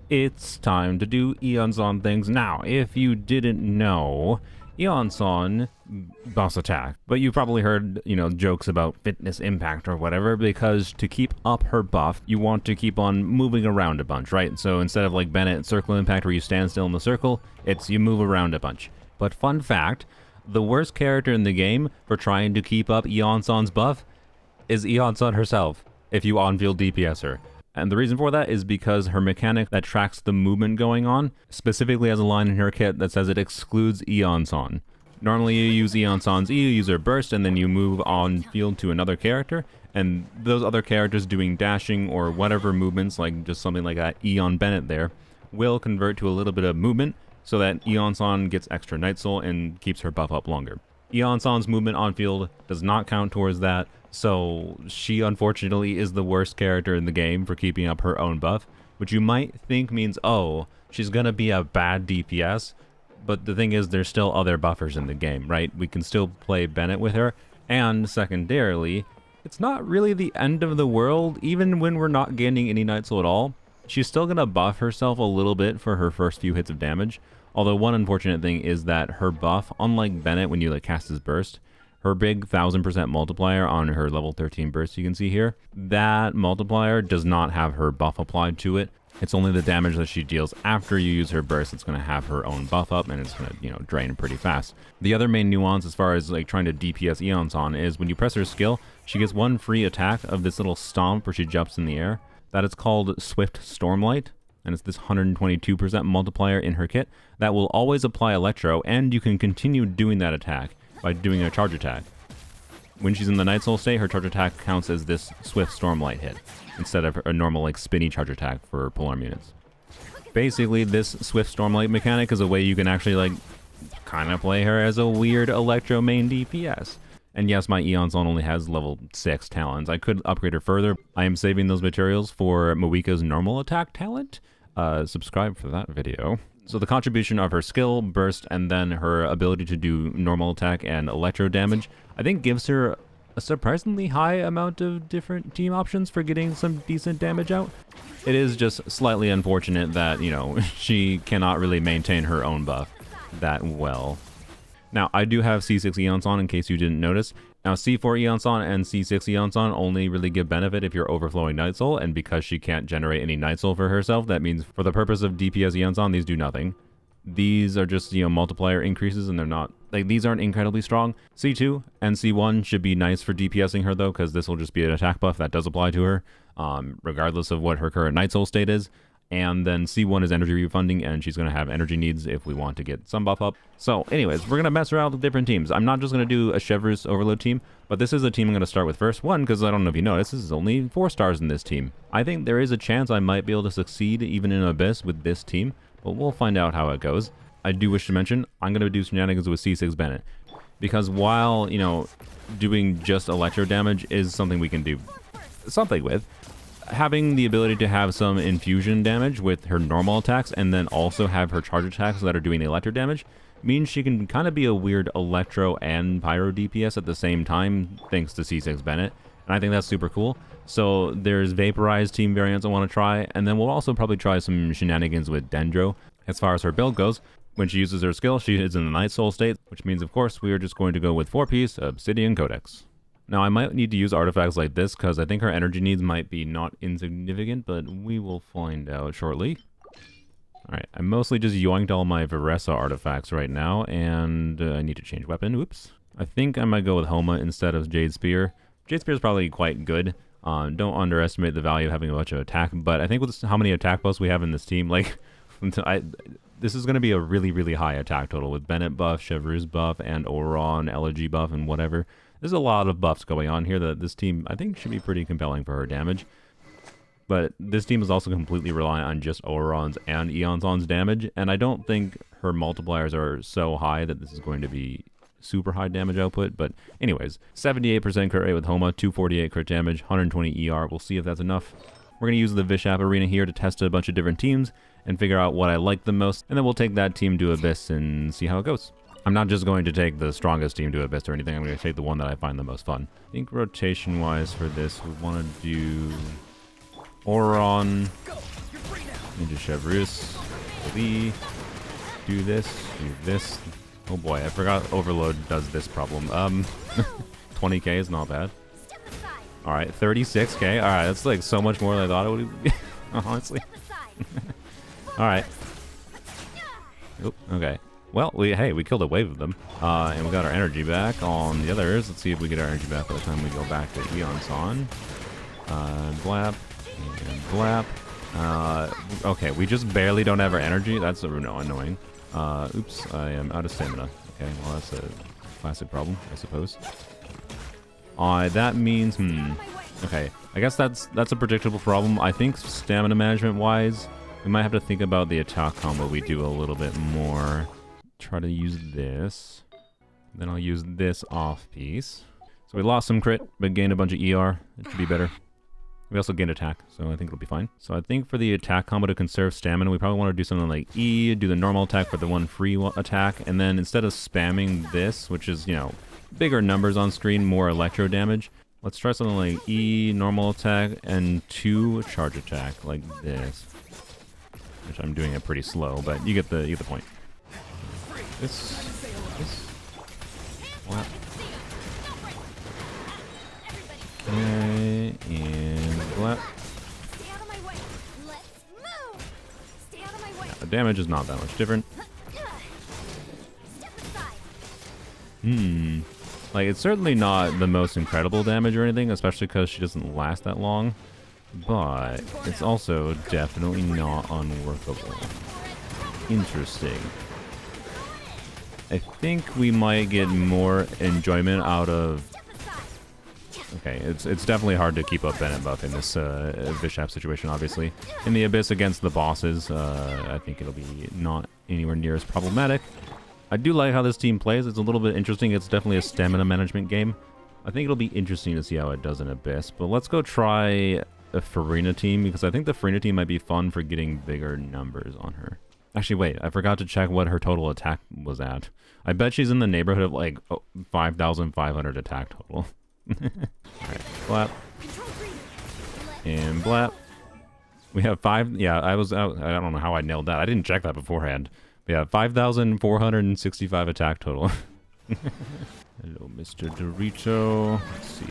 It's time to do Iansan things now. If you didn't know, Iansan boss attack, but you've probably heard, jokes about fitness impact or whatever, because to keep up her buff, you want to keep on moving around a bunch, right? So instead of like Bennett circle impact where you stand still in the circle, it's you move around a bunch. But fun fact, the worst character in the game for trying to keep up Iansan's buff is Iansan herself, if you on-field DPS her. And the reason for that is because her mechanic that tracks the movement going on specifically has a line in her kit that says it excludes Iansan. Normally you use Iansan's E, you use her burst, and then you move on field to another character, and those other characters doing dashing or whatever movements, like just something like that Eon Bennett there, will convert to a little bit of movement so that Iansan gets extra Night Soul and keeps her buff up longer. Iansan's movement on field does not count towards that, so she unfortunately is the worst character in the game for keeping up her own buff, which you might think means, oh, she's gonna be a bad DPS, but the thing is there's still other buffers in the game, right? We can still play Bennett with her, and secondarily, it's not really the end of the world, even when we're not gaining any Night Soul at all. She's still gonna buff herself a little bit for her first few hits of damage, although one unfortunate thing is that her buff, unlike Bennett when you cast his burst, her big 1000% multiplier on her level 13 burst you can see here, that multiplier does not have her buff applied to it. It's only the damage that she deals after you use her burst that's going to have her own buff up, and it's going to, drain pretty fast. The other main nuance as far as trying to DPS Iansan is when you press her skill, she gets one free attack of this little stomp where she jumps in the air. That is called Swift Stormlight, and it's this 122% multiplier in her kit that will always apply Electro, and you can continue doing that attack by doing a charge attack. When she's in the Night Soul state, her charge attack counts as this Swift Stormlight hit, instead of a normal spinny charge attack for polearm units. Basically, this Swift Stormlight mechanic is a way you can actually kind of play her as a weird Electro main DPS. And yes, my Iansan only has level 6 talents. I could upgrade her further. I am saving those materials for Moika's normal attack talent. Subscribe for that video. So the contribution of her skill, burst, and then her ability to do normal attack and electro damage, I think gives her a surprisingly high amount of different team options for getting some decent damage out. It is just slightly unfortunate that, she cannot really maintain her own buff that well. Now, I do have C6 Iansan in case you didn't notice. Now, C4 Iansan and C6 Iansan only really give benefit if you're overflowing Night Soul, and because she can't generate any Night Soul for herself, that means for the purpose of DPS Iansan, these do nothing. These are just, multiplier increases, and they're not, these aren't incredibly strong. C2 and C1 should be nice for DPSing her, though, because this will just be an attack buff that does apply to her, regardless of what her current Night Soul state is. And then C1 is energy refunding, and she's going to have energy needs if we want to get some buff up. So anyways, we're going to mess around with different teams. I'm not just going to do a Chevreuse Overload team, but this is a team I'm going to start with first. One, because I don't know if you noticed, this is only 4 stars in this team. I think there is a chance I might be able to succeed even in Abyss with this team, but we'll find out how it goes. I do wish to mention, I'm going to do shenanigans with C6 Bennett, because while, doing just electro damage is something we can do something with, having the ability to have some infusion damage with her normal attacks and then also have her charge attacks that are doing electro damage means she can kind of be a weird electro and pyro DPS at the same time thanks to C6 Bennett, and I think that's super cool. So there's vaporized team variants I want to try, and then we'll also probably try some shenanigans with Dendro. As far as her build goes, when she uses her skill, she is in the Night Soul state, which means of course we are just going to go with 4-piece Obsidian Codex. Now, I might need to use artifacts like this because I think her energy needs might be not insignificant, but we will find out shortly. Alright, I mostly just yoinked all my Veresa artifacts right now, and I need to change weapon. Oops. I think I might go with Homa instead of Jade Spear. Jade Spear is probably quite good. Don't underestimate the value of having a bunch of attack, but I think with how many attack buffs we have in this team, this is going to be a really, really high attack total with Bennett buff, Chevreuse buff, and Oron, Elegy buff, and whatever. There's a lot of buffs going on here that this team, I think, should be pretty compelling for her damage. But this team is also completely reliant on just Oron's and Iansan's damage, and I don't think her multipliers are so high that this is going to be super high damage output. But anyways, 78% crit rate with Homa, 248 crit damage, 120 ER. We'll see if that's enough. We're going to use the Vishap Arena here to test a bunch of different teams and figure out what I like the most, and then we'll take that team to Abyss and see how it goes. I'm not just going to take the strongest team to Abyss or anything. I'm going to take the one that I find the most fun. I think rotation-wise for this, we want to do Oron, Ninja Chevreuse. Do this. Oh boy, I forgot Overload does this problem. 20k is not bad. Alright, 36k. Alright, that's like so much more than I thought it would be, honestly. Alright. Okay. Well, we killed a wave of them. And we got our energy back on the others. Let's see if we get our energy back by the time we go back to Iansan. Blap. And blap. Okay, we just barely don't have our energy. That's annoying. Oops, I am out of stamina. Okay, well that's a classic problem, I suppose. That means, okay, I guess that's a predictable problem. I think stamina management-wise, we might have to think about the attack combo we do a little bit more. Try to use this. Then I'll use this off piece. So we lost some crit, but gained a bunch of ER. It should be better. We also gained attack, so I think it'll be fine. So I think for the attack combo to conserve stamina, we probably want to do something like E, do the normal attack for the one free attack, and then instead of spamming this, which is, you know, bigger numbers on screen, more electro damage, let's try something like E, normal attack, and 2 charge attack, like this. Which I'm doing it pretty slow, but you get the point. This. What? Okay, and blap. Yeah, the damage is not that much different. Like, it's certainly not the most incredible damage or anything, especially because she doesn't last that long. But it's also definitely not unworkable. Interesting. I think we might get more enjoyment out of... Okay, it's definitely hard to keep up Bennett buff in this Bishop situation, obviously. In the Abyss against the bosses, I think it'll be not anywhere near as problematic. I do like how this team plays. It's a little bit interesting. It's definitely a stamina management game. I think it'll be interesting to see how it does in Abyss. But let's go try a Farina team, because I think the Farina team might be fun for getting bigger numbers on her. Actually, wait, I forgot to check what her total attack was at. I bet she's in the neighborhood of like 5,500 attack total. Alright, blap. And blap. We have 5, yeah, I don't know how I nailed that. I didn't check that beforehand. But yeah, 5,465 attack total. Hello, Mr. Dorito. Let's see.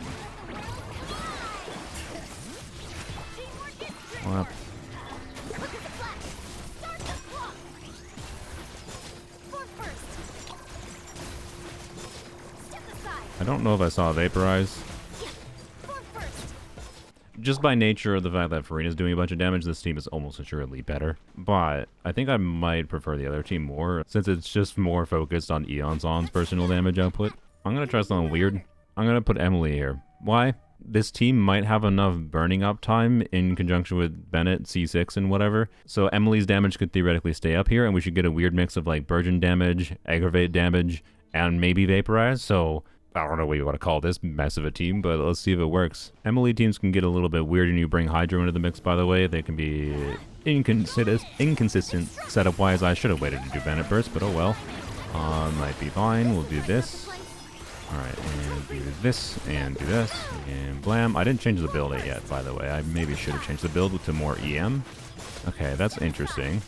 Blap. I don't know if I saw Vaporize. Just by nature of the fact that Farina's doing a bunch of damage, this team is almost assuredly better. But I think I might prefer the other team more, since it's just more focused on Iansan's personal damage output. I'm going to try something weird. I'm going to put Emily here. Why? This team might have enough burning up time in conjunction with Bennett, C6, and whatever. So Emily's damage could theoretically stay up here, and we should get a weird mix of like Burgeon damage, Aggravate damage, and maybe Vaporize. So I don't know what you want to call this mess of a team, but let's see if it works. Emily teams can get a little bit weird when you bring Hydro into the mix, by the way. They can be inconsistent setup-wise. I should have waited to do Bennett Burst, but oh well. Might be fine. We'll do this. Alright, and do this, and do this, and blam. I didn't change the build yet, by the way. I maybe should have changed the build to more EM. Okay, that's interesting.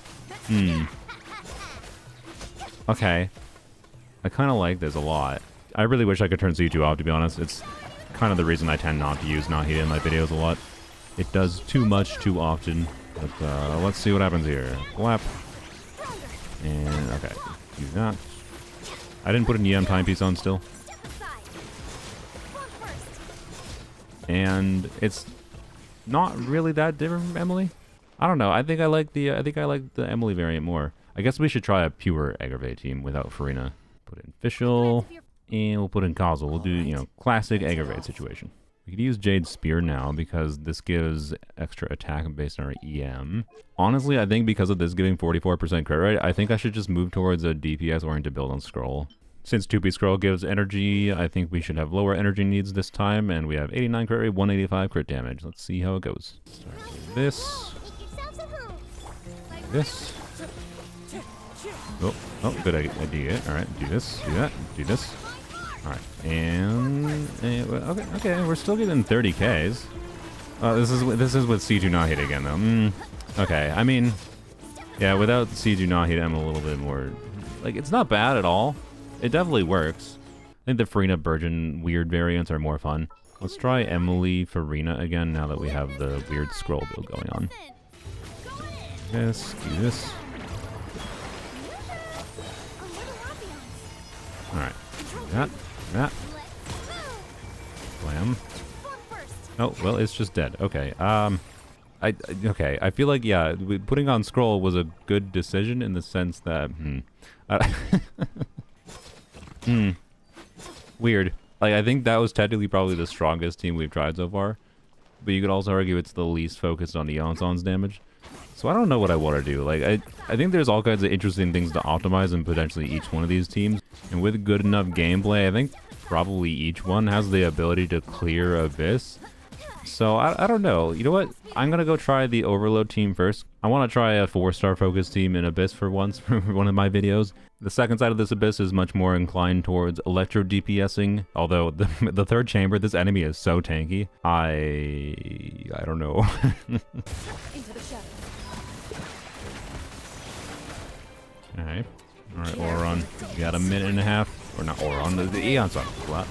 Okay. I kind of like this a lot. I really wish I could turn C2 off, to be honest. It's kind of the reason I tend not to use Nahida in my videos a lot. It does too much too often. But let's see what happens here. Blap. And, okay. Do that. I didn't put an EM timepiece on still. And it's not really that different from Emily. I don't know. I think I like the Emily variant more. I guess we should try a pure Aggravate team without Farina. Put in Fischl. And we'll put in Kazel. We'll do, you know, classic Aggravate situation. We could use Jade Spear now because this gives extra attack based on our EM. Honestly, I think because of this giving 44% crit rate, I think I should just move towards a DPS oriented build on Scroll. Since 2P Scroll gives energy, I think we should have lower energy needs this time, and we have 89 crit rate, 185 crit damage. Let's see how it goes. Start with this. This. Oh, good idea. Alright, do this, do that, do this. Alright, and okay, we're still getting 30Ks. This is with C2 not hit again though. Okay, I mean, Yeah, without Siege Nahid, I'm a little bit more... Like, it's not bad at all. It definitely works. I think the Farina Virgin weird variants are more fun. Let's try Emily Farina again now that we have the weird scroll build going on. Yes, do this. Alright. That. Blam. Oh, well, it's just dead. Okay. Okay, I feel like, yeah, putting on scroll was a good decision in the sense that, weird. Like, I think that was technically probably the strongest team we've tried so far, but you could also argue it's the least focused on Iansan's damage. So I don't know what I want to do. Like, I think there's all kinds of interesting things to optimize in potentially each one of these teams, and with good enough gameplay, I think probably each one has the ability to clear Abyss. So, I don't know. You know what? I'm going to go try the Overload team first. I want to try a 4-star focus team in Abyss for once for one of my videos. The second side of this Abyss is much more inclined towards electro DPSing, although the third chamber, this enemy is so tanky. I don't know. Okay. Alright, Auron. We got a minute and a half. Or not Auron, the Iansan. Flat.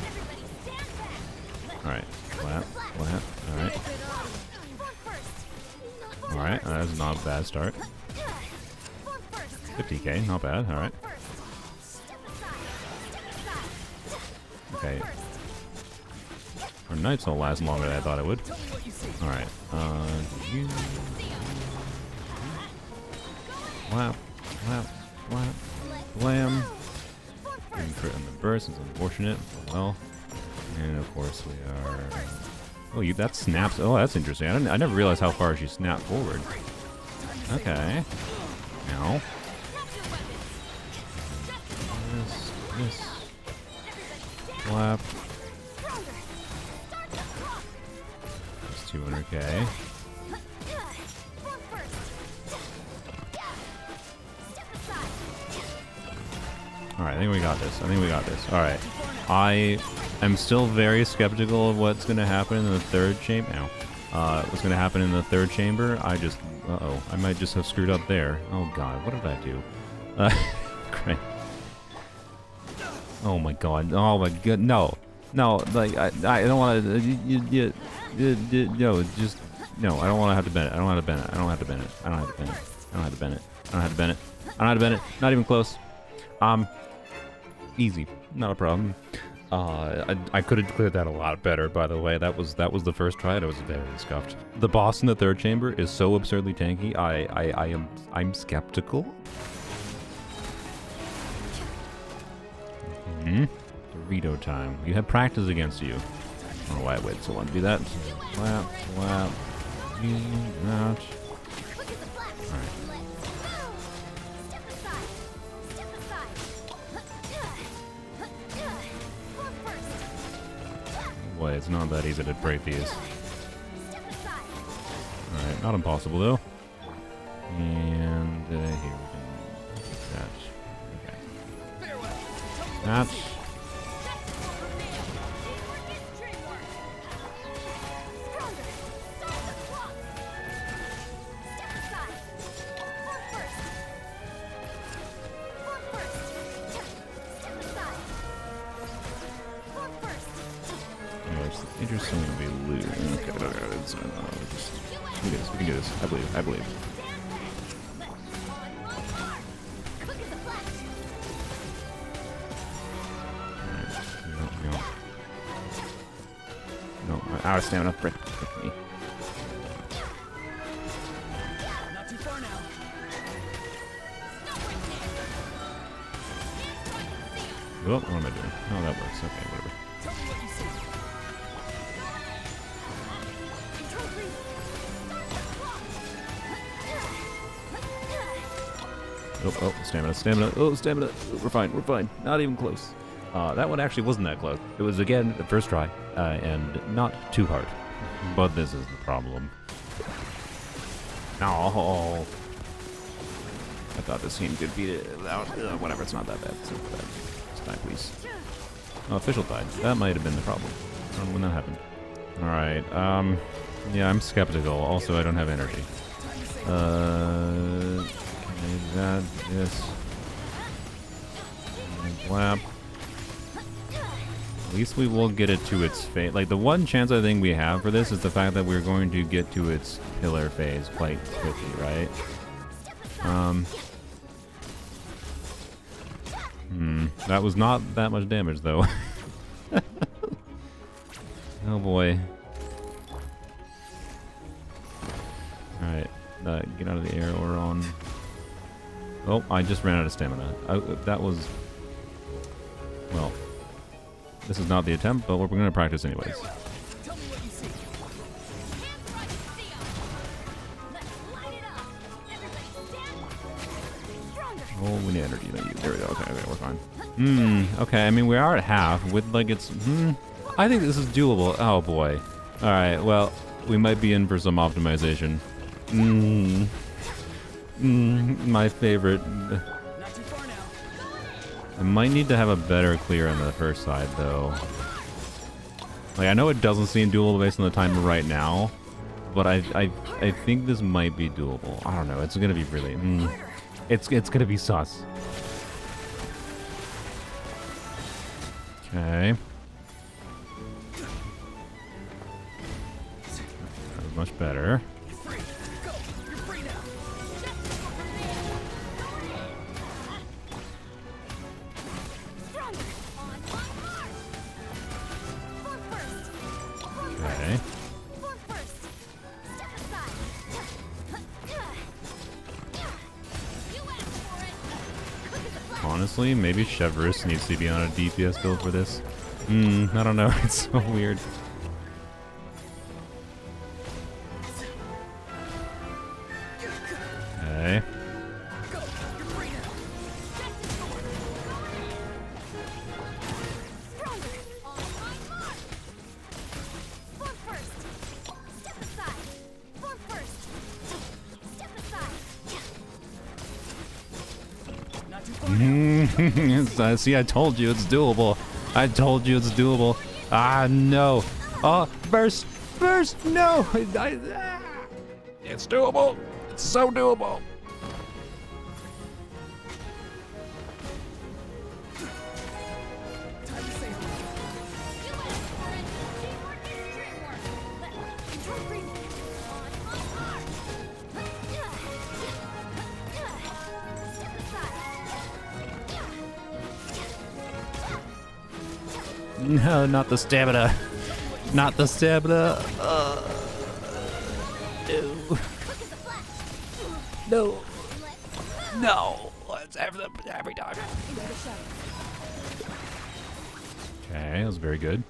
Alright. Flat. Alright. Alright, that's not a bad start. 50k, not bad, alright. Okay. Our knights will last longer than I thought it would. Alright, you... Whap, whap, whap, blam. Getting crit on the burst is unfortunate, but well. And of course we are... Oh, that snaps. Oh, that's interesting. I never realized how far she snapped forward. Okay. Now. This. Flap. That's 200k. Alright, I think we got this. Alright. I am still very skeptical of what's going to happen in the third chamber. What's going to happen in the third chamber? Uh-oh. I might just have screwed up there. Oh, God. What did I do? Great. Oh, my God. Oh, my God. No. No, like, I don't want to... No, just... No, I don't want to have to bend it. I don't want to bend it. I don't have to bend it. I don't have to bend it. I don't have to bend it. I don't have to bend it. I don't have to bend it. Not even close. Easy. Not a problem. I could have cleared that a lot better, by the way. That was the first try, and I was very scuffed. The boss in the third chamber is so absurdly tanky. I'm skeptical. Dorito time. You have practice against you. I don't know why I waited so long to do that. Slap, slap. Ouch. Alright. Boy, it's not that easy to break these. Alright, not impossible though. And here we can catch. Okay. Catch. Interesting to be loot. Okay, it's, we can do this. I believe. No, I'm out of stamina. Frick me. Not too far now. Oh, what am I doing? Oh, that works. Okay, whatever. Oh, stamina. Oh, stamina. We're fine. Not even close. That one actually wasn't that close. It was, again, the first try, and not too hard. But this is the problem. No. I thought this team could beat it without... whatever, it's not that bad. It's not that bad. Just die, please. Oh, official died. That might have been the problem. I don't know when that happened. Alright, yeah, I'm skeptical. Also, I don't have energy. that, this. And blap. At least we will get it to its fate. Like, the one chance I think we have for this is the fact that we're going to get to its killer phase quite quickly, right? That was not that much damage, though. Oh boy. Alright, get out of the air or on. Oh, I just ran out of stamina. That was... Well, this is not the attempt, but we're going to practice anyways. Oh, we need energy. There we go. Okay, we're fine. Okay, I mean, we are at half with, like, it's... I think this is doable. Oh, boy. Alright, well, we might be in for some optimization. My favorite. I might need to have a better clear on the first side, though. Like, I know it doesn't seem doable based on the timer right now, but I think this might be doable. I don't know. It's gonna be really... It's gonna be sus. Okay. That was much better. Okay. Honestly, maybe Chevrolet needs to be on a DPS build for this. I don't know. It's so weird. Okay. See, I told you it's doable. I told you it's doable. Ah, no. Oh, burst, no. It's doable. It's so doable. No, not the stamina. Not the stamina. No. No. Let's have them every time. Okay, that was very good.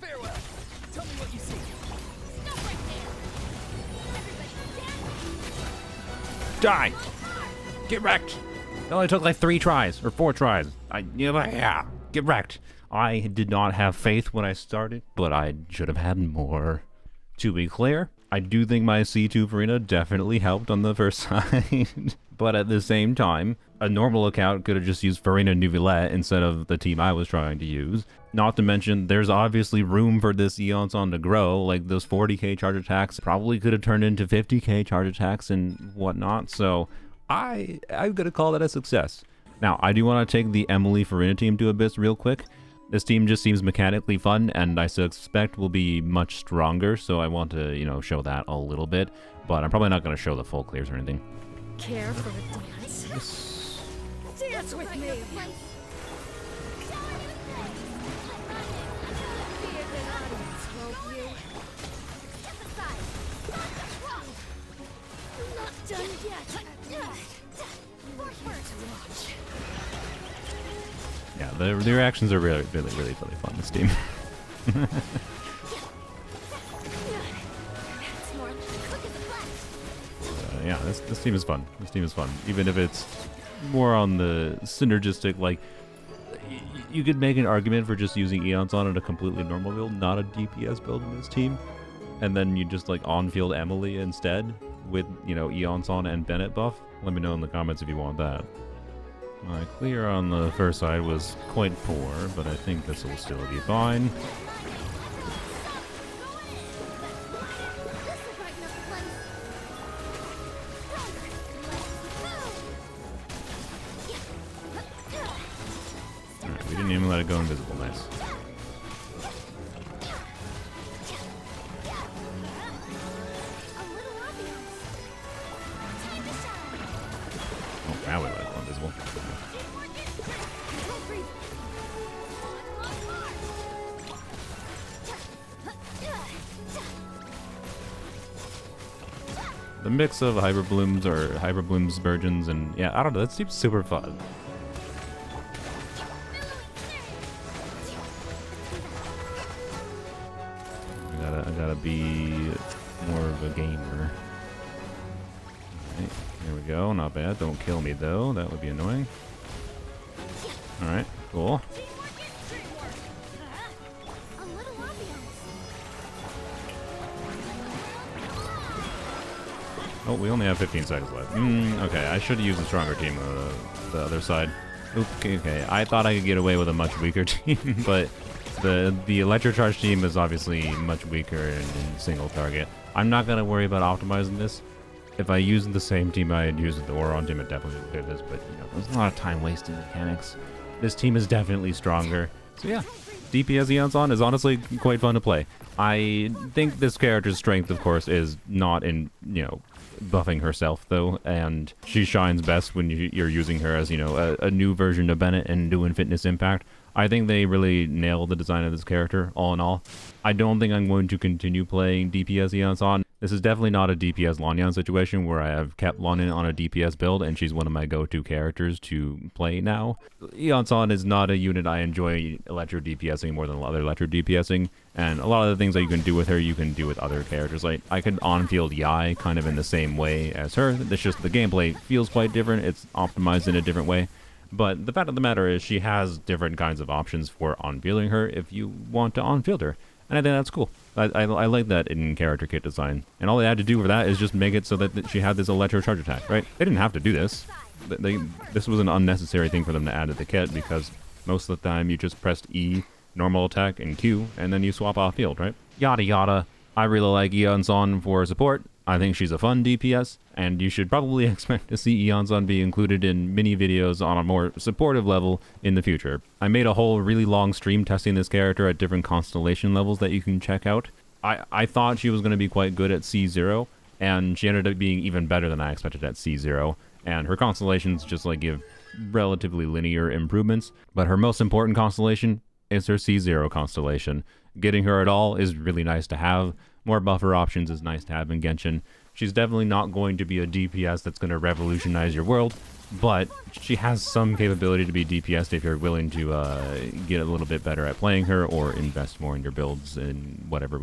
Farewell. Tell me what you see. Stop right there. Die! Get wrecked! It only took like 3 tries, or 4 tries. Yeah. Get wrecked. I did not have faith when I started, but I should have had more. To be clear, I do think my C2 Farina definitely helped on the first side. But at the same time, a normal account could have just used Farina Nouvellette instead of the team I was trying to use. Not to mention, there's obviously room for this Iansan to grow. Like, those 40k charge attacks probably could have turned into 50k charge attacks and whatnot. So I'm gonna call that a success. Now, I do want to take the Emily Farina team to Abyss real quick. This team just seems mechanically fun, and I suspect will be much stronger, so I want to, you know, show that a little bit. But I'm probably not going to show the full clears or anything. Care for a dance? Dance with me! Not done yet! Yeah, the reactions are really fun, this team. Yeah, this team is fun. This team is fun. Even if it's more on the synergistic, like, you could make an argument for just using Iansan in a completely normal build, not a DPS build in this team. And then you just, like, on-field Emily instead with, you know, Iansan and Bennett buff. Let me know in the comments if you want that. My clear on the first side was quite poor, but I think this will still be fine. Alright, we didn't even let it go invisible. Nice. Oh, now we let it go invisible. The mix of Hyperblooms or Hyperblooms, Virgins, and yeah, I don't know, that seems super fun. I gotta be more of a gamer. Alright, here we go, not bad. Don't kill me though, that would be annoying. Alright, cool. Oh, we only have 15 seconds left. Okay, I should have used a stronger team on the other side. Okay, I thought I could get away with a much weaker team, but the Electrocharge team is obviously much weaker in single target. I'm not going to worry about optimizing this. If I used the same team I had used with the Auron team, it definitely would do this, but you know, there's a lot of time wasting mechanics. This team is definitely stronger. So yeah, DPS Iansan is honestly quite fun to play. I think this character's strength, of course, is not in, you know, buffing herself though, and she shines best when you're using her as, you know, a new version of Bennett and doing fitness impact. I think they really nailed the design of this character, all in all. I don't think I'm going to continue playing DPS Iansan. This is definitely not a DPS Lanyan situation where I have kept Lanyan on a DPS build and she's one of my go-to characters to play now. Iansan is not a unit I enjoy electro DPSing more than other electro DPSing, and a lot of the things that you can do with her, you can do with other characters. Like, I could on-field Yai kind of in the same way as her. It's just the gameplay feels quite different. It's optimized in a different way. But the fact of the matter is she has different kinds of options for on-fielding her if you want to on-field her. And I think that's cool. I like that in character kit design. And all they had to do for that is just make it so that she had this electro charge attack, right? They didn't have to do this. This was an unnecessary thing for them to add to the kit because most of the time you just pressed E, normal attack, and Q, and then you swap off field, right? Yada yada. I really like Iansan for support. I think she's a fun DPS, and you should probably expect to see Iansan be included in mini videos on a more supportive level in the future. I made a whole really long stream testing this character at different constellation levels that you can check out. I thought she was going to be quite good at C0, and she ended up being even better than I expected at C0, and her constellations just like give relatively linear improvements, but her most important constellation is her C0 constellation. Getting her at all is really nice to have. More buffer options is nice to have in Genshin. She's definitely not going to be a DPS that's going to revolutionize your world, but she has some capability to be DPS if you're willing to get a little bit better at playing her or invest more in your builds and whatever.